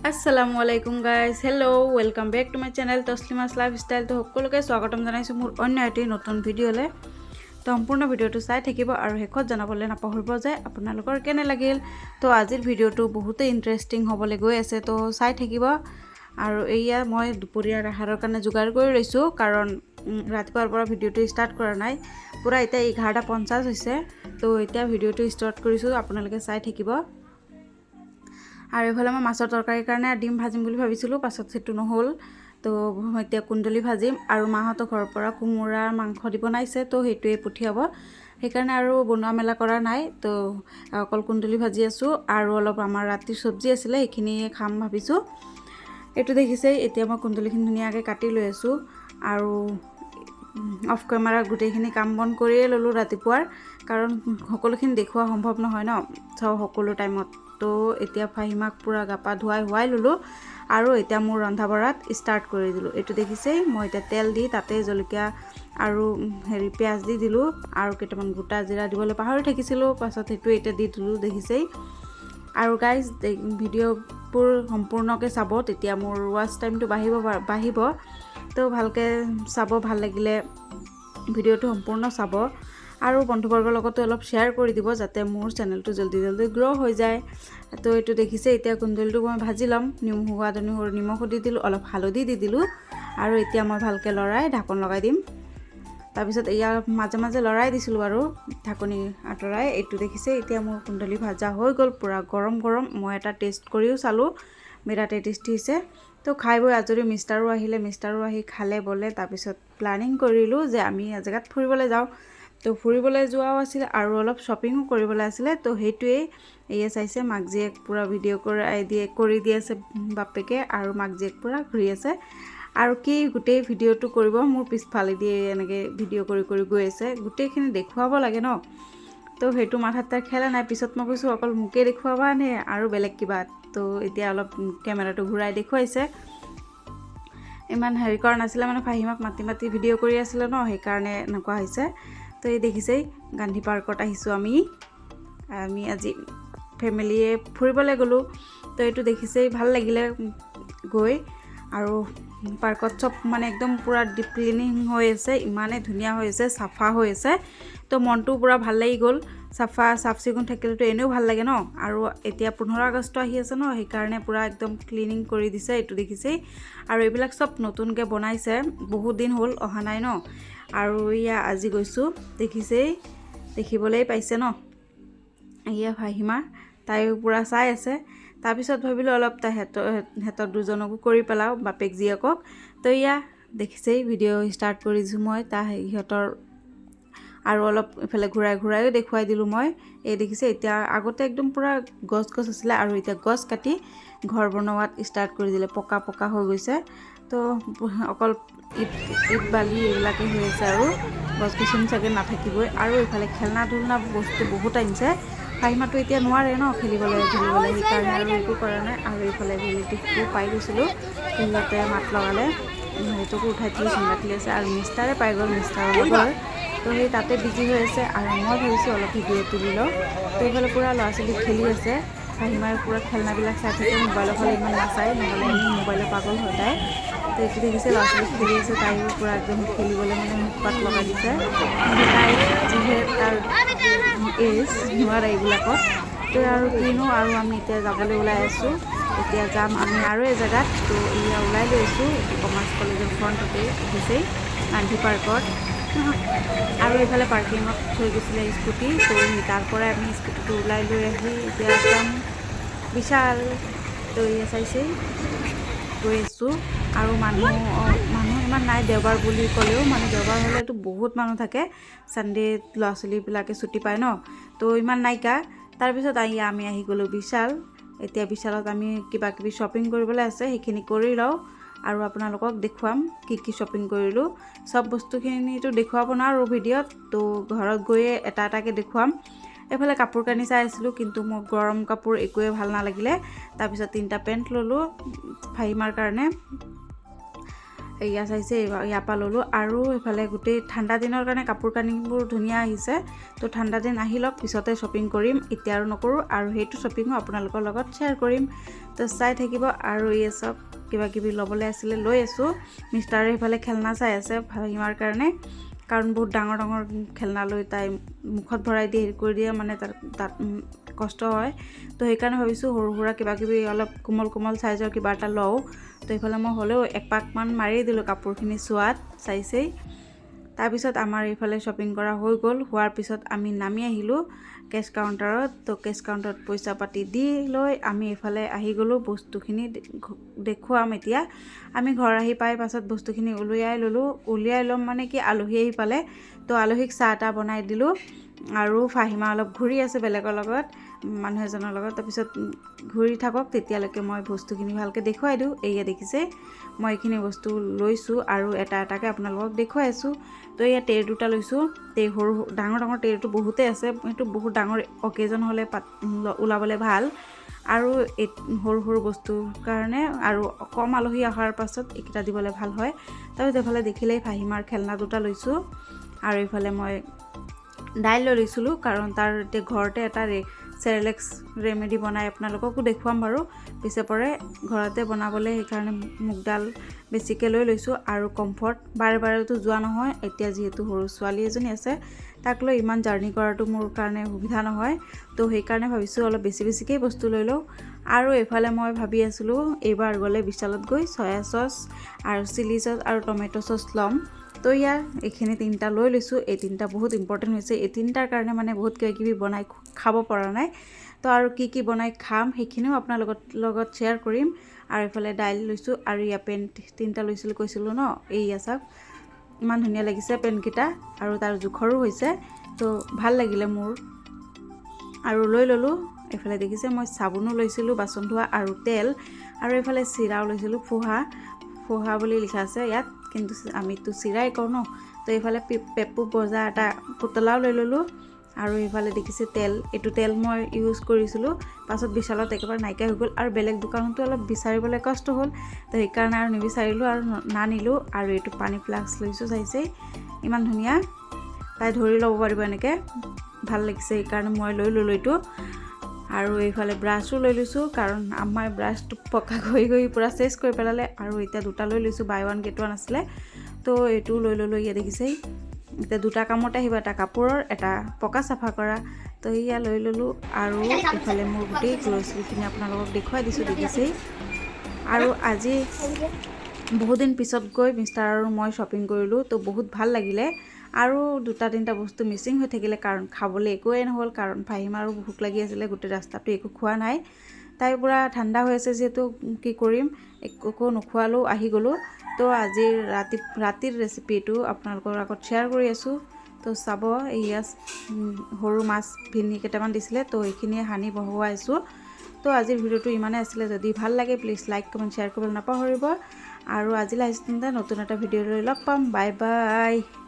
Assalamualaikum guys, hello, welcome back to my channel Toslima's lifestyle. তো সকলোকে স্বাগতম জনাইছো মোৰ অন্য এটি নতুন ভিডিঅলে। তো সম্পূৰ্ণ ভিডিঅটো চাই থাকিব আৰু হেকত জনাবলৈ নাপাহৰিব যে আপোনালোকৰ কেনে লাগিল। তো আজিৰ ভিডিঅটো বহুত ইন্টাৰেষ্টিং হ'বলৈ গৈ আছে, তো চাই থাকিব। আৰু এইয়া মই দুপৰীয়াৰ আহাৰৰ কাৰণে যোগাৰ কৰি লৈছো, কাৰণ ৰাতিপুৱাৰ পৰা ভিডিঅটো ষ্টাৰ্ট কৰা নাই, পুৰা এতিয়া 11:50 হৈছে। তো এতিয়া ভিডিঅটো ষ্টাৰ্ট কৰিছো, আপোনালোকে চাই থাকিব। আৰু এফালে মই মাছৰ তৰকাৰীৰ কাৰণে ডিম ভাজিম বুলি ভাবিছিলোঁ, পাছত সেটো নহ'ল। তো এতিয়া কুন্দলি ভাজিম আৰু মাহঁতৰ ঘৰৰ পৰা কোমোৰাৰ মাংস দি বনাইছে, তো সেইটোৱে পঠিয়াব, সেইকাৰণে আৰু বনোৱা মেলা কৰা নাই। তো অকল কুন্দলি ভাজি আছোঁ আৰু অলপ আমাৰ ৰাতিৰ চব্জি আছিলে সেইখিনি খাম ভাবিছোঁ। এইটো দেখিছেই, এতিয়া মই কুন্দলিখিনি ধুনীয়াকৈ কাটি লৈ আছোঁ আৰু অফ কেমেৰা গোটেইখিনি কাম বন কৰিয়ে ল'লোঁ ৰাতিপুৱাৰ, কাৰণ সকলোখিনি দেখুওৱা সম্ভৱ নহয় ন সকলো টাইমত। তো এতিয়া ফাহিমাক পুৰা গাপা ধুৱাই হোৱাই ল'লোঁ আৰু এতিয়া মোৰ ৰন্ধা বঢ়াত ষ্টাৰ্ট কৰি দিলোঁ। এইটো দেখিছেই, মই এতিয়া তেল দি তাতে জলকীয়া আৰু পিঁয়াজ দি দিলোঁ আৰু কেইটামান গোটা জিৰা দিবলৈ পাহৰি থাকিছিলোঁ, পাছত সেইটো এতিয়া দি দিলোঁ দেখিছেই। আৰু গাইজ ভিডিঅ'বোৰ সম্পূৰ্ণকৈ চাব, তেতিয়া মোৰ ৱাচ টাইমটো বাঢ়িব। তো ভালকৈ চাব, ভাল লাগিলে ভিডিঅ'টো সম্পূৰ্ণ চাব আৰু বন্ধুবৰ্গৰ লগতো অলপ শ্বেয়াৰ কৰি দিব, যাতে মোৰ চেনেলটো জলদি গ্ৰ' হৈ যায়। তো এইটো দেখিছে, এতিয়া কুন্দলিটো মই ভাজি ল'ম। সোৱাদ অনুসৰি নিমখো দি দিলোঁ, অলপ হালধি দি দিলোঁ আৰু এতিয়া মই ভালকৈ লৰাই ঢাকন লগাই দিম। তাৰপিছত ইয়াৰ মাজে মাজে লৰাই দিছিলোঁ আৰু ঢাকনি আঁতৰাই। এইটো দেখিছে, এতিয়া মোৰ কুন্দলি ভাজা হৈ গ'ল, পূৰা গৰম গৰম। মই এটা টেষ্ট কৰিও চালোঁ, বিৰাটেই টেষ্টি হৈছে। তো খাই বৈ আজৰি মিষ্টাৰো আহিলে, মিষ্টাৰো আহি খালে বলে। তাৰপিছত প্লানিং কৰিলোঁ যে আমি এজেগাত ফুৰিবলৈ যাওঁ। তো ফুৰিবলৈ যোৱাও আছিল আৰু অলপ শ্বপিঙো কৰিবলৈ আছিলে। তো সেইটোৱেই এয়ে চাইছে, মাক জীয়েক পূৰা ভিডিঅ' কৰি দি আছে বাপেকে, আৰু মাক জীয়েক পূৰা ঘূৰি আছে। আৰু কি গোটেই ভিডিঅ'টো কৰিব মোৰ পিছফালে দিয়ে এনেকৈ ভিডিঅ' কৰি গৈ আছে, গোটেইখিনি দেখুৱাব লাগে ন। তো সেইটো মাথাত তাৰ খেলা নাই। পিছত মই কৈছোঁ অকল মোকে দেখুৱাবা নে আৰু বেলেগ কিবা। তো এতিয়া অলপ কেমেৰাটো ঘূৰাই দেখুৱাইছে। ইমান হেৰি কৰা নাছিলে, মানে ফাহিমাক মাতি মাতি ভিডিঅ' কৰি আছিলে ন, সেইকাৰণে এনেকুৱা হৈছে। তো এই দেখিছেই, গান্ধী পাৰ্কত আহিছোঁ আমি আজি ফেমিলিয়ে ফুৰিবলৈ গ'লোঁ। তো এইটো দেখিছেই, ভাল লাগিলে গৈ। আৰু পাৰ্কত চব মানে একদম পূৰা ডিপ ক্লিনিং হৈ আছে, ইমানেই ধুনীয়া হৈ আছে, চাফা হৈ আছে। তো মনটো পূৰা ভাল লাগি গ'ল। চাফ চিকুণ থাকিলেতো এনেও ভাল লাগে ন। আৰু এতিয়া 15 আগষ্ট আহি আছে ন, সেইকাৰণে পূৰা একদম ক্লিনিং কৰি দিছে। এইটো দেখিছেই, আৰু এইবিলাক চব নতুনকৈ বনাইছে, বহুত দিন হ'ল অহা নাই ন। আৰু এয়া আজি গৈছোঁ, দেখিছেই, দেখিবলৈ পাইছে ন। এয়া ফাহিমা, তাইও পূৰা চাই আছে। তাৰপিছত ভাবিলোঁ অলপ সিহঁতৰ দুজনকো কৰি পেলাওঁ, বাপেক জীয়েকক। তো এয়া দেখিছেই, ভিডিঅ' ষ্টাৰ্ট কৰি দিছোঁ মই সিহঁতৰ, আৰু অলপ ইফালে ঘূৰাইও দেখুৱাই দিলোঁ মই। এই দেখিছে, এতিয়া আগতে একদম পূৰা গছ আছিলে, আৰু এতিয়া গছ কাটি ঘৰ বনোৱাত ষ্টাৰ্ট কৰি দিলে, পকা হৈ গৈছে। তো অকল ইট বালি এইবিলাকে হৈ আছে, আৰু গছ গছনি চাগে নাথাকিবই। আৰু এইফালে খেলনা বস্তু বহুত আনিছে। ফাহিমাটো এতিয়া নোৱাৰে ন খেলিবলৈ, সেইকাৰণে আৰু একো কৰা নাই। আৰু এইফালে ৰিলেটিভটো পাই গৈছিলোঁ, সিহঁতে মাত লগালে, সেইটোকো উঠাই দিলোঁ, চিন্তা খেলি আছে। আৰু মিষ্টাৰে পাই গ'ল, মিষ্টাৰৰ লগৰ। তো সেই তাতে বিজি হৈ আছে, আৰু মই ভাবিছোঁ অলপ ভিডিঅ' তুলি লওঁ। তো এইফালে পূৰা ল'ৰা ছোৱালী খেলি আছে। ফাহিমাই পূৰা খেলনাবিলাক চাই থাকে, মোবাইলৰ ফালে ইমান নাচায়, নহ'লে এনেই মোবাইলৰ পাগল হয় তাই। তো এইটো দেখিছে, ল'ৰা ছোৱালী খেলি আছে, তাইও পূৰা একদম খেলিবলৈ মানে উৎপাত লগাই দিছে। কিন্তু তাই যিহে তাৰ এজ নোৱাৰে এইবিলাকত। তো আৰু কিনো, আৰু আমি এতিয়া যাবলৈ ওলাই আছোঁ। এতিয়া যাম আমি আৰু এজেগাত। তো এয়া ওলাই লৈছোঁ, এইটো কমাৰ্চ কলেজৰ ফ্ৰণ্টতে দেখিছেই, গান্ধী পাৰ্কত। আৰু এইফালে পাৰ্কিঙত থৈ গৈছিলে স্কুটি। তো তাৰ পৰাই আমি স্কুটিটো ওলাই লৈ আহি এতিয়া যাম বিশাল। তো এয়া চাইছেই, গৈ আছোঁ। আৰু মানুহ ইমান নাই, দেওবাৰ বুলি ক'লেও মানে দেওবাৰ হ'লেতো বহুত মানুহ থাকে, ছানডে ল'ৰা ছোৱালীবিলাকে ছুটি পায় ন। তো ইমান নাইকা। তাৰপিছত আমি আহি গ'লোঁ বিশাল। এতিয়া বিশালত আমি কিবা কিবি শ্বপিং কৰিবলৈ আছে, সেইখিনি কৰি লওঁ আৰু আপোনালোকক দেখুৱাম কি শ্বপিং কৰিলোঁ। চব বস্তুখিনিতো দেখুৱাব নোৱাৰোঁ ভিডিঅ'ত, তো ঘৰত গৈয়ে এটাকৈ দেখুৱাম। এইফালে কাপোৰ কানি চাই আছিলোঁ, কিন্তু মোৰ গৰম কাপোৰ একোৱে ভাল নালাগিলে। তাৰপিছত 3টা পেণ্ট ল'লোঁ ফাহিমাৰ কাৰণে। এয়া চাইছে ইয়াৰ পৰা ল'লোঁ আৰু এইফালে গোটেই ঠাণ্ডা দিনৰ কাৰণে কাপোৰ কানিবোৰ ধুনীয়া আহিছে তো ঠাণ্ডা দিন আহি লওক পিছতে শ্বপিং কৰিম এতিয়া আৰু নকৰোঁ আৰু সেইটো শ্বপিঙো আপোনালোকৰ লগত শ্বেয়াৰ কৰিম তো চাই থাকিব আৰু এই চব কিবা কিবি ল'বলৈ আছিলে লৈ আছোঁ মিষ্টাৰে এইফালে খেলনা চাই আছে ভাগিমাৰ কাৰণে কাৰণ বহুত ডাঙৰ ডাঙৰ খেলনা লৈ তাই মুখত ভৰাই দিয়ে হেৰি কৰি দিয়ে মানে তাত কষ্ট হয় তো সেইকাৰণে ভাবিছোঁ সৰু সুৰা কিবা কিবি অলপ কোমল কোমল চাইজৰ কিবা এটা লওঁ তো এইফালে মই হ'লেও এপাকমান মাৰি দিলোঁ কাপোৰখিনি চোৱাত চাইছেই তাৰপিছত আমাৰ এইফালে শ্বপিং কৰা হৈ গ'ল হোৱাৰ পিছত আমি নামি আহিলোঁ কেছ কাউণ্টাৰত তো কেছ কাউণ্টাৰত পইচা পাতি দি লৈ আমি এইফালে আহি গ'লোঁ বস্তুখিনি দেখুৱাম এতিয়া আমি ঘৰ আহি পাই পাছত বস্তুখিনি উলিয়াই ল'ম মানে কি আলহী আহি পালে তো আলহীক চাহ তাহ বনাই দিলোঁ আৰু ফাহিমা অলপ ঘূৰি আছে বেলেগৰ লগত মানুহ এজনৰ লগত তাৰপিছত ঘূৰি থাকক তেতিয়ালৈকে মই বস্তুখিনি ভালকৈ দেখুৱাই দিওঁ এয়া দেখিছে মই এইখিনি বস্তু লৈছোঁ আৰু এটা এটাকৈ আপোনালোকক দেখুৱাই আছোঁ তো এয়া টেৰ দুটা লৈছোঁ সৰু ডাঙৰ ডাঙৰ টেৰটো বহুতেই আছে এইটো বহুত ডাঙৰ অকেজন হ'লে ওলাবলৈ ভাল আৰু সৰু সৰু বস্তুৰ কাৰণে আৰু কম আলহী অহাৰ পাছত এইকেইটা দিবলৈ ভাল হয় তাৰপিছত এইফালে দেখিলেই ফাহিমাৰ খেলনা দুটা লৈছোঁ আৰু এইফালে মই দাইল লৈ লৈছিলোঁ কাৰণ তাৰ এতিয়া ঘৰতে এটা চেৰেলেক্স ৰেমেডি বনাই আপোনালোককো দেখুৱাম বাৰু পিছে পৰে ঘৰতে বনাবলৈ সেইকাৰণে মুগ দাল বেছিকৈ লৈ লৈছোঁ আৰু কমফৰ্ট বাৰে বাৰেতো যোৱা নহয় এতিয়া যিহেতু সৰু ছোৱালী এজনী আছে তাক লৈ ইমান জাৰ্ণি কৰাটো মোৰ কাৰণে সুবিধা নহয় তো সেইকাৰণে ভাবিছোঁ অলপ বেছিকৈ বস্তু লৈ লওঁ আৰু এইফালে মই ভাবি আছিলোঁ এইবাৰ গ'লে বিশালত গৈ চয়া চচ আৰু চিলি চচ আৰু টমেটো চচ ল'ম তো ইয়াৰ এইখিনি তিনিটা লৈ লৈছোঁ এই তিনিটা বহুত ইম্পৰ্টেণ্ট হৈছে এই তিনিটাৰ কাৰণে মানে বহুত কিবা কিবি বনাই খাব পৰা নাই তো আৰু কি কি বনাই খাম সেইখিনিও আপোনাৰ লগত শ্বেয়াৰ কৰিম আৰু এইফালে দাইল লৈছোঁ আৰু ইয়াৰ পেন তিনিটা লৈছিলোঁ কৈছিলোঁ ন এইয়া চাওক ইমান ধুনীয়া লাগিছে পেনকেইটা আৰু তাৰ জোখৰো হৈছে তো ভাল লাগিলে মোৰ আৰু লৈ ল'লোঁ এইফালে দেখিছে মই চাবোনো লৈছিলোঁ বাচন ধোৱা আৰু তেল আৰু এইফালে চিৰাও লৈছিলোঁ ফোহা বুলি লিখা আছে ইয়াত কিন্তু আমিতো চিৰাই কওঁ ন তো এইফালে পেপু বজা এটা পুতলাও লৈ ল'লোঁ আৰু এইফালে দেখিছে তেল এইটো তেল মই ইউজ কৰিছিলোঁ পাছত বিশালত একেবাৰে নাইকিয়া হৈ গ'ল আৰু বেলেগ দোকানতো অলপ বিচাৰিবলৈ কষ্ট হ'ল তো সেইকাৰণে আৰু নিবিচাৰিলোঁ আৰু নানিলোঁ আৰু এইটো পানী ফ্লাক্স লৈছোঁ চাইছে ইমান ধুনীয়া তাই ধৰি ল'ব পাৰিব এনেকৈ ভাল লাগিছে সেইকাৰণে মই লৈ ল'লোঁ এইটো আৰু এইফালে ব্ৰাছো লৈ লৈছোঁ কাৰণ আমাৰ ব্ৰাছটো পকা গৈ পূৰা চেচ কৰি পেলালে আৰু এতিয়া দুটা লৈ লৈছোঁ বাই ওৱান গেট ওৱান আছিলে তো এইটোও লৈ ল'লোঁ ইয়াত দেখিছেই এতিয়া দুটা কামত আহিব এটা কাপোৰৰ এটা পকা চাফা কৰা তো এয়া লৈ ল'লোঁ আৰু এইফালে মোৰ গোটেই গ্ৰ'চাৰীখিনি আপোনালোকক দেখুৱাই দিছোঁ দেখিছেই আৰু আজি বহুত দিন পিছত গৈ মিষ্টাৰ আৰু মই শ্বপিং কৰিলোঁ তো বহুত ভাল লাগিলে আৰু দুটা তিনিটা বস্তু মিচিং হৈ থাকিলে কাৰণ খাবলৈ একোৱেই নহ'ল কাৰণ ফাহিমাৰো ভোক লাগি আছিলে গোটেই ৰাস্তাটো একো খোৱা নাই তাই পূৰা ঠাণ্ডা হৈ আছে যিহেতু কি কৰিম একো নোখোৱালেও আহি গ'লোঁ তো আজিৰ ৰাতিৰ ৰেচিপিটো আপোনালোকৰ আগত শ্বেয়াৰ কৰি আছোঁ তো চাব এয়া সৰু মাছ ভিনি কেইটামান দিছিলে তো এইখিনিয়ে সানি বহুৱাইছোঁ তো আজিৰ ভিডিঅ'টো ইমানেই আছিলে যদি ভাল লাগে প্লিজ লাইক কমেণ্ট শ্বেয়াৰ কৰিবলৈ নাপাহৰিব আৰু আজিলৈ আহিছোঁ নতুন এটা ভিডিঅ' লৈ লগ পাম বাই বাই